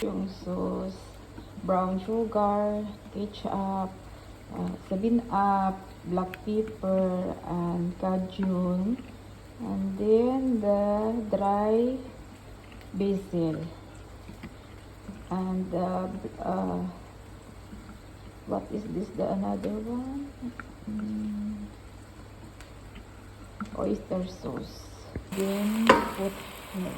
yung sauce, brown sugar, ketchup, 7-Up, black pepper, and cajun, and then the dry basil, and what is this, the another one? Oyster sauce. Then put here.